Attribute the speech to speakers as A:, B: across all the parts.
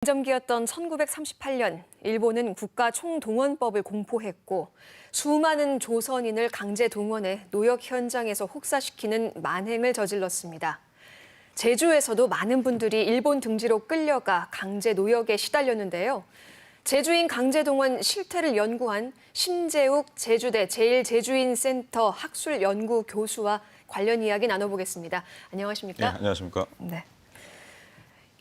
A: 냉점기였던 1938년, 일본은 국가 총동원법을 공포했고 수많은 조선인을 강제 동원해 노역 현장에서 혹사시키는 만행을 저질렀습니다. 제주에서도 많은 분들이 일본 등지로 끌려가 강제 노역에 시달렸는데요. 제주인 강제 동원 실태를 연구한 심재욱 제주대 제1제주인센터 학술연구 교수와 관련 이야기 나눠보겠습니다. 안녕하십니까?
B: 네, 안녕하십니까?
A: 네.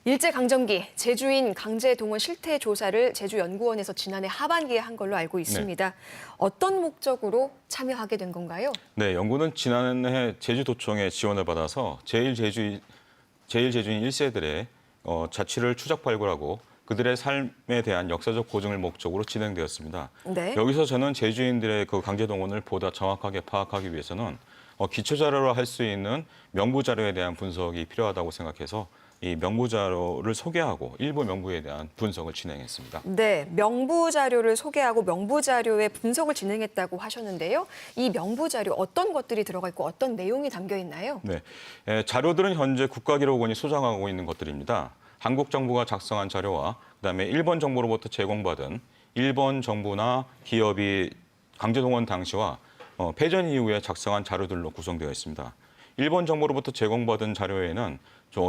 A: 일제강점기 제주인 강제 동원 실태 조사를 제주연구원에서 지난해 하반기에 한 걸로 알고 있습니다.
B: 네.
A: 어떤 목적으로 참여하게 된 건가요?
B: 네, 연구는 지난해 제주도청의 지원을 받아서 제1제주인 1세들의 자취를 추적 발굴하고 그들의 삶에 대한 역사적 고증을 목적으로 진행되었습니다.
A: 네.
B: 여기서 저는 제주인들의 그 강제 동원을 보다 정확하게 파악하기 위해서는 기초 자료로 할 수 있는 명부 자료에 대한 분석이 필요하다고 생각해서 이 명부 자료를 소개하고 일부 명부에 대한 분석을 진행했습니다.
A: 네, 명부 자료를 소개하고 명부 자료의 분석을 진행했다고 하셨는데요. 이 명부 자료 어떤 것들이 들어가 있고 어떤 내용이 담겨 있나요?
B: 네, 자료들은 현재 국가기록원이 소장하고 있는 것들입니다. 한국 정부가 작성한 자료와 그다음에 일본 정부로부터 제공받은 일본 정부나 기업이 강제동원 당시와 패전 이후에 작성한 자료들로 구성되어 있습니다. 일본 정부로부터 제공받은 자료에는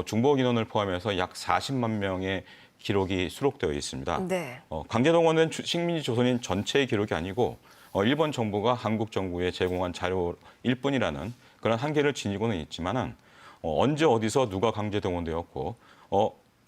B: 중복 인원을 포함해서 약 40만 명의 기록이 수록되어 있습니다.
A: 네.
B: 강제동원된 식민지 조선인 전체의 기록이 아니고 일본 정부가 한국 정부에 제공한 자료일 뿐이라는 그런 한계를 지니고는 있지만은 언제 어디서 누가 강제동원되었고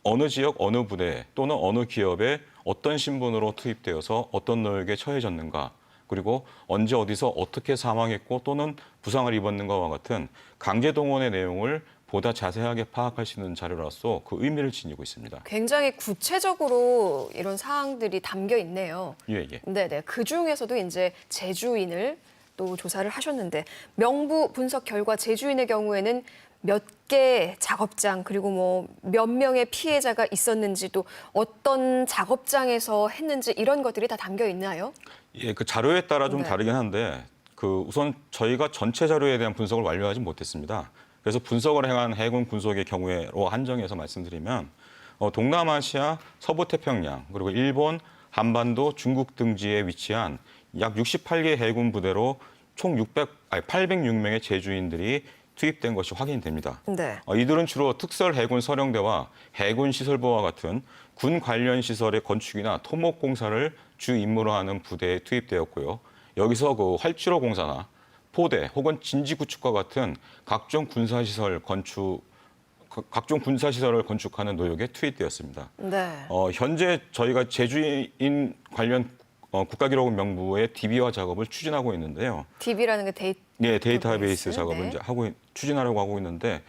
B: 어느 지역 어느 부대 또는 어느 기업에 어떤 신분으로 투입되어서 어떤 노역에 처해졌는가 그리고 언제 어디서 어떻게 사망했고 또는 부상을 입었는가와 같은 강제동원의 내용을 보다 자세하게 파악할 수 있는 자료로서 그 의미를 지니고 있습니다.
A: 굉장히 구체적으로 이런 사항들이 담겨 있네요.
B: 예.
A: 네네. 그 중에서도 이제 제주인을 또 조사를 하셨는데 명부 분석 결과 제주인의 경우에는 몇 개 작업장 그리고 뭐 몇 명의 피해자가 있었는지 또 어떤 작업장에서 했는지 이런 것들이 다 담겨 있나요?
B: 예, 그 자료에 따라 좀
A: 네.
B: 다르긴 한데 우선 저희가 전체 자료에 대한 분석을 완료하지 못했습니다. 그래서 분석을 행한 해군 군속의 경우로 한정해서 말씀드리면 동남아시아, 서부태평양 그리고 일본, 한반도, 중국 등지에 위치한 약 68개 해군 부대로 총 806명의 제주인들이 투입된 것이 확인됩니다.
A: 네.
B: 이들은 주로 특설 해군 서령대와 해군 시설부와 같은 군 관련 시설의 건축이나 토목 공사를 주 임무로 하는 부대에 투입되었고요. 여기서 그 활주로 공사나 포대 혹은 진지 구축과 같은 각종 군사시설을 건축하는 노역에 투입되었습니다.
A: 네.
B: 현재 저희가 제주인 관련 국가기록원 명부의 DB화 작업을 추진하고 있는데요.
A: DB라는 게
B: 데이터베이스 작업을
A: 네.
B: 이제 추진하려고 하고 있는데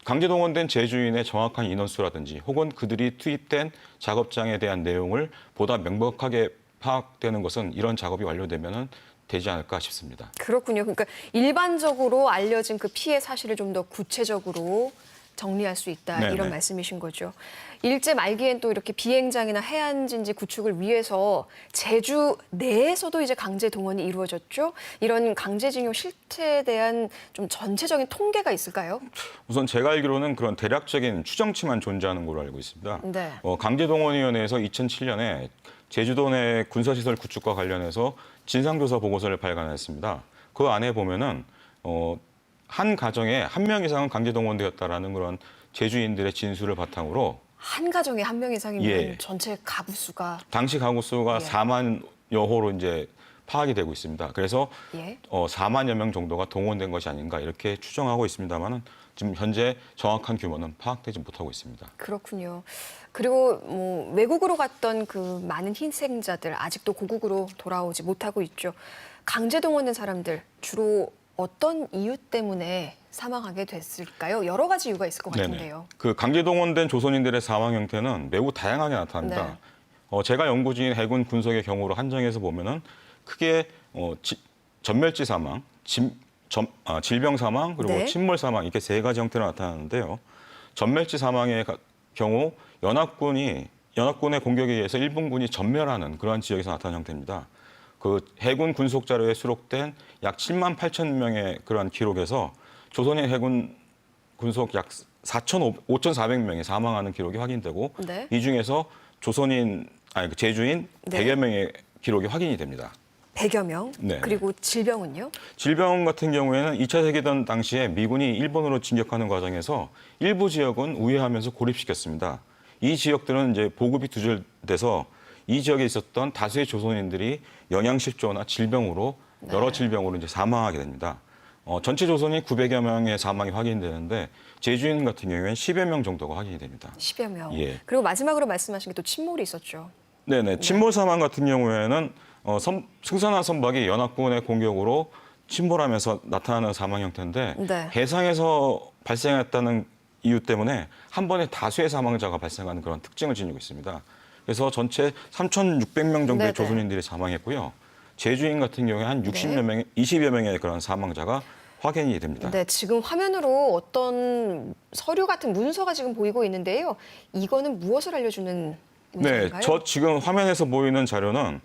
B: 강제동원된 제주인의 정확한 인원수라든지 혹은 그들이 투입된 작업장에 대한 내용을 보다 명백하게 파악되는 것은 이런 작업이 완료되면은 되지 않을까 싶습니다.
A: 그렇군요. 그러니까 일반적으로 알려진 그 피해 사실을 좀 더 구체적으로 정리할 수 있다
B: 네네.
A: 이런 말씀이신 거죠. 일제 말기엔 또 이렇게 비행장이나 해안진지 구축을 위해서 제주 내에서도 이제 강제 동원이 이루어졌죠. 이런 강제징용 실태에 대한 좀 전체적인 통계가 있을까요?
B: 우선 제가 알기로는 그런 대략적인 추정치만 존재하는 걸로 알고 있습니다.
A: 네.
B: 강제동원위원회에서 2007년에 제주도 내 군사시설 구축과 관련해서 진상조사 보고서를 발간했습니다. 그 안에 보면은 한 가정에 한 명 이상은 강제동원되었다라는 그런 제주인들의 진술을 바탕으로
A: 한 가정에 한 명 이상이면
B: 예.
A: 전체 가구 수가
B: 당시 가구 수가
A: 예.
B: 4만여 호로 이제 파악이 되고 있습니다. 그래서
A: 예.
B: 4만여 명 정도가 동원된 것이 아닌가 이렇게 추정하고 있습니다만은 지금 현재 정확한 규모는 파악되지 못하고 있습니다.
A: 그렇군요. 그리고 뭐 외국으로 갔던 그 많은 희생자들 아직도 고국으로 돌아오지 못하고 있죠. 강제 동원된 사람들 주로 어떤 이유 때문에 사망하게 됐을까요? 여러 가지 이유가 있을 것 같은데요.
B: 그 강제동원된 조선인들의 사망 형태는 매우 다양하게 나타납니다. 제가 연구 중인 해군 군속의 경우로 한정해서 보면은 크게 전멸지 사망, 질병 사망 그리고
A: 네.
B: 침몰 사망 이렇게 세 가지 형태로 나타나는데요. 전멸지 사망의 경우 연합군의 공격에 의해서 일본군이 전멸하는 그러한 지역에서 나타나는 형태입니다. 그 해군 군속 자료에 수록된 약 7만 8천 명의 그러한 기록에서 조선인 해군 군속 약 5,400명이 사망하는 기록이 확인되고
A: 네.
B: 이 중에서 제주인
A: 네.
B: 100여 명의 기록이 확인이 됩니다.
A: 100여 명.
B: 네.
A: 그리고 질병은요?
B: 질병 같은 경우에는 2차 세계대전 당시에 미군이 일본으로 진격하는 과정에서 일부 지역은 우회하면서 고립시켰습니다. 이 지역들은 이제 보급이 두절돼서 이 지역에 있었던 다수의 조선인들이 영양실조나 질병으로 여러 질병으로 이제 사망하게 됩니다. 전체 조선인 900여 명의 사망이 확인되는데 제주인 같은 경우에는 10여 명 정도가 확인이 됩니다.
A: 10여 명.
B: 예.
A: 그리고 마지막으로 말씀하신 게 또 침몰이 있었죠.
B: 네네. 침몰 사망 같은 경우에는 승선한 선박이 연합군의 공격으로 침몰하면서 나타나는 사망 형태인데
A: 네.
B: 해상에서 발생했다는 이유 때문에 한 번에 다수의 사망자가 발생하는 그런 특징을 지니고 있습니다. 그래서 전체 3,600명 정도의
A: 네네.
B: 조선인들이 사망했고요. 제주인 같은 경우에 한 60여 명, 20여 명의 그런 사망자가 확인이 됩니다.
A: 네, 지금 화면으로 어떤 서류 같은 문서가 지금 보이고 있는데요. 이거는 무엇을 알려주는
B: 네,
A: 문서인가요?
B: 저 지금 화면에서 보이는 자료는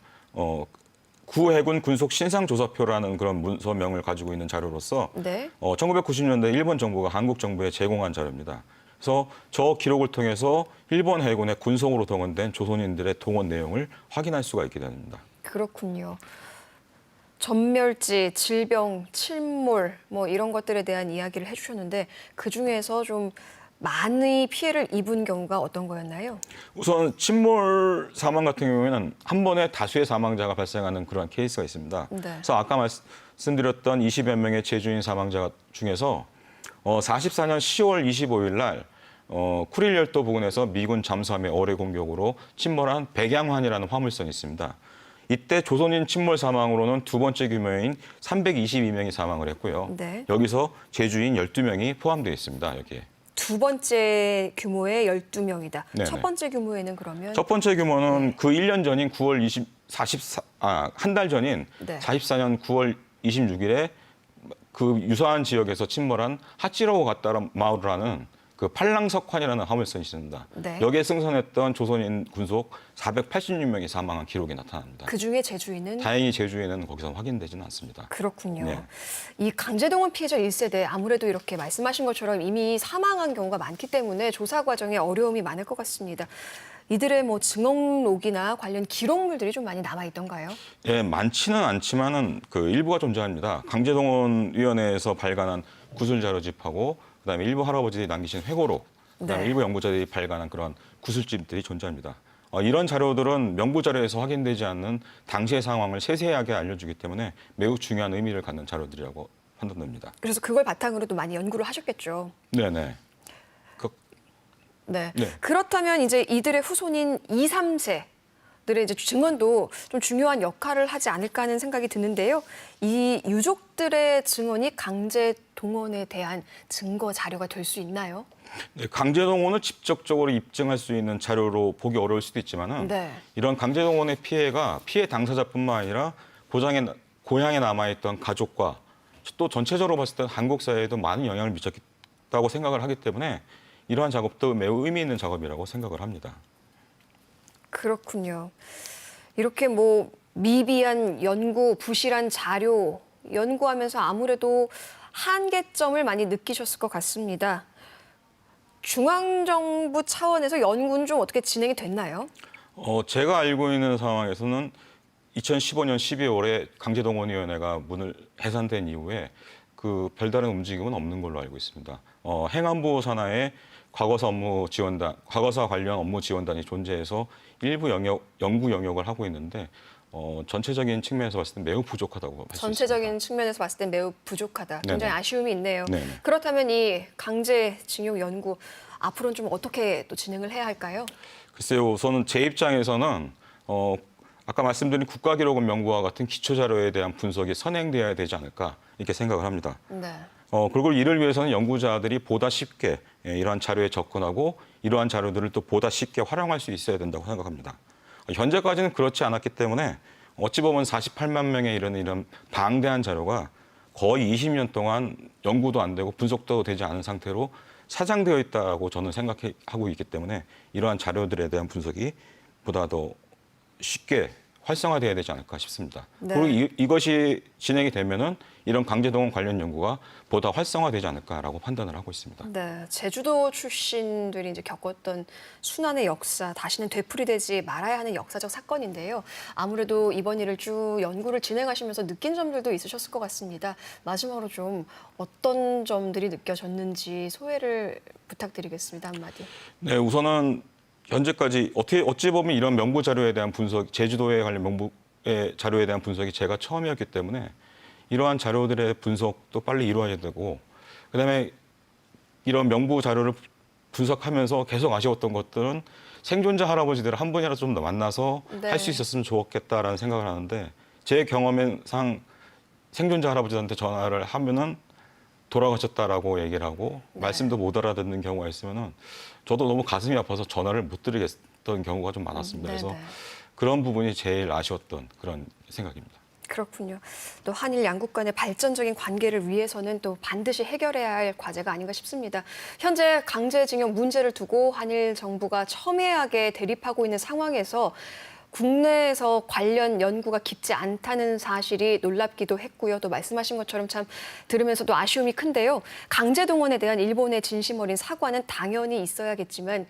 B: 구해군 군속 신상조사표라는 그런 문서명을 가지고 있는 자료로서
A: 네.
B: 1990년대 일본 정부가 한국 정부에 제공한 자료입니다. 그래서 저 기록을 통해서 일본 해군의 군속으로 동원된 조선인들의 동원 내용을 확인할 수가 있게 됩니다.
A: 그렇군요. 전멸지, 질병, 침몰 뭐 이런 것들에 대한 이야기를 해주셨는데 그 중에서 좀 많이 피해를 입은 경우가 어떤 거였나요?
B: 우선 침몰 사망 같은 경우에는 한 번에 다수의 사망자가 발생하는 그런 케이스가 있습니다.
A: 네.
B: 그래서 아까 말씀드렸던 20여 명의 제주인 사망자 중에서 44년 10월 25일 날 쿠릴 열도 부근에서 미군 잠수함의 어뢰 공격으로 침몰한 백양환이라는 화물선이 있습니다. 이때 조선인 침몰 사망으로는 두 번째 규모인 322명이 사망을 했고요.
A: 네.
B: 여기서 제주인 12명이 포함되어 있습니다. 여기에.
A: 두 번째 규모의 12명이다.
B: 네네.
A: 첫 번째 규모에는 그러면
B: 첫 번째 규모는 그 1년 전인 9월 1달 전인
A: 네.
B: 44년 9월 26일에 그 유사한 지역에서 침몰한 하치로우 가따라 마을이라는 그 팔랑석환이라는 화물선이 있습니다.
A: 네.
B: 여기에 승선했던 조선인 군속 486명이 사망한 기록이 나타납니다.
A: 그 중에 제주인은
B: 다행히 제주에는 거기서 확인되지는 않습니다.
A: 그렇군요.
B: 네.
A: 이 강제동원 피해자 1세대 아무래도 이렇게 말씀하신 것처럼 이미 사망한 경우가 많기 때문에 조사 과정에 어려움이 많을 것 같습니다. 이들의 뭐 증언록이나 관련 기록물들이 좀 많이 남아 있던가요?
B: 예, 많지는 않지만은 그 일부가 존재합니다. 강제동원위원회에서 발간한 구술 자료집하고 그다음에 일부 할아버지들이 남기신 회고록, 그다음에
A: 네.
B: 일부 연구자들이 발간한 그런 구술집들이 존재합니다. 이런 자료들은 명부 자료에서 확인되지 않는 당시의 상황을 세세하게 알려주기 때문에 매우 중요한 의미를 갖는 자료들이라고 판단됩니다.
A: 그래서 그걸 바탕으로도 많이 연구를 하셨겠죠.
B: 네네.
A: 네.
B: 네.
A: 그렇다면 이제 이들의 후손인 2, 3세들의 이제 증언도 좀 중요한 역할을 하지 않을까 하는 생각이 드는데요. 이 유족들의 증언이 강제 동원에 대한 증거 자료가 될 수 있나요?
B: 네, 강제동원을 직접적으로 입증할 수 있는 자료로 보기 어려울 수도 있지만은
A: 네.
B: 이런 강제동원의 피해가 피해 당사자뿐만 아니라 고향에 남아있던 가족과 또 전체적으로 봤을 때 한국 사회에도 많은 영향을 미쳤다고 생각을 하기 때문에 이러한 작업도 매우 의미 있는 작업이라고 생각을 합니다.
A: 그렇군요. 이렇게 뭐 미비한 연구, 부실한 자료 연구하면서 아무래도 한계점을 많이 느끼셨을 것 같습니다. 중앙정부 차원에서 연구는 좀 어떻게 진행이 됐나요?
B: 제가 알고 있는 상황에서는 2015년 12월에 강제동원위원회가 문을 해산된 이후에 그 별다른 움직임은 없는 걸로 알고 있습니다. 행안부 산하에 과거사 관련 업무 지원단이 존재해서 일부 연구 영역을 하고 있는데 전체적인 측면에서 봤을 때 매우 부족하다고 할 수 있습니다.
A: 전체적인 측면에서 봤을 때 매우 부족하다. 굉장히
B: 네네.
A: 아쉬움이 있네요.
B: 네네.
A: 그렇다면 이 강제징용 연구 앞으로는 좀 어떻게 또 진행을 해야 할까요?
B: 글쎄요, 우선은 제 입장에서는 아까 말씀드린 국가기록원 명부와 같은 기초자료에 대한 분석이 선행돼야 되지 않을까 이렇게 생각을 합니다.
A: 네.
B: 그리고 이를 위해서는 연구자들이 보다 쉽게 이러한 자료에 접근하고 이러한 자료들을 또 보다 쉽게 활용할 수 있어야 된다고 생각합니다. 현재까지는 그렇지 않았기 때문에 어찌 보면 48만 명에 이르는 이런 방대한 자료가 거의 20년 동안 연구도 안 되고 분석도 되지 않은 상태로 사장되어 있다고 저는 생각하고 있기 때문에 이러한 자료들에 대한 분석이 보다 더 쉽게 활성화돼야 되지 않을까 싶습니다.
A: 네.
B: 그리고 이것이 진행이 되면은 이런 강제동원 관련 연구가 보다 활성화되지 않을까라고 판단을 하고 있습니다.
A: 네, 제주도 출신들이 이제 겪었던 순환의 역사, 다시는 되풀이되지 말아야 하는 역사적 사건인데요. 아무래도 이번 일을 쭉 연구를 진행하시면서 느낀 점들도 있으셨을 것 같습니다. 마지막으로 좀 어떤 점들이 느껴졌는지 소회를 부탁드리겠습니다. 한마디.
B: 네, 우선은 현재까지 어찌 보면 이런 명부 자료에 대한 분석, 제주도에 관련 명부의 자료에 대한 분석이 제가 처음이었기 때문에 이러한 자료들의 분석도 빨리 이루어야 되고, 그다음에 이런 명부 자료를 분석하면서 계속 아쉬웠던 것들은 생존자 할아버지들을 한 번이라도 좀 더 만나서
A: 네.
B: 할 수 있었으면 좋겠다라는 생각을 하는데, 제 경험상 생존자 할아버지한테 전화를 하면은 돌아가셨다라고 얘기를 하고
A: 네.
B: 말씀도 못 알아듣는 경우가 있으면은 저도 너무 가슴이 아파서 전화를 못 드리겠던 경우가 좀 많았습니다. 그래서
A: 네네.
B: 그런 부분이 제일 아쉬웠던 그런 생각입니다.
A: 그렇군요. 또 한일 양국 간의 발전적인 관계를 위해서는 또 반드시 해결해야 할 과제가 아닌가 싶습니다. 현재 강제징용 문제를 두고 한일 정부가 첨예하게 대립하고 있는 상황에서 국내에서 관련 연구가 깊지 않다는 사실이 놀랍기도 했고요. 또 말씀하신 것처럼 참 들으면서도 아쉬움이 큰데요. 강제동원에 대한 일본의 진심 어린 사과는 당연히 있어야겠지만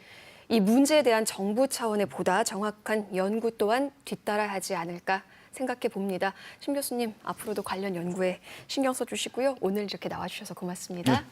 A: 이 문제에 대한 정부 차원의 보다 정확한 연구 또한 뒤따라야 하지 않을까 생각해 봅니다. 심 교수님, 앞으로도 관련 연구에 신경 써주시고요. 오늘 이렇게 나와주셔서 고맙습니다.
B: 네,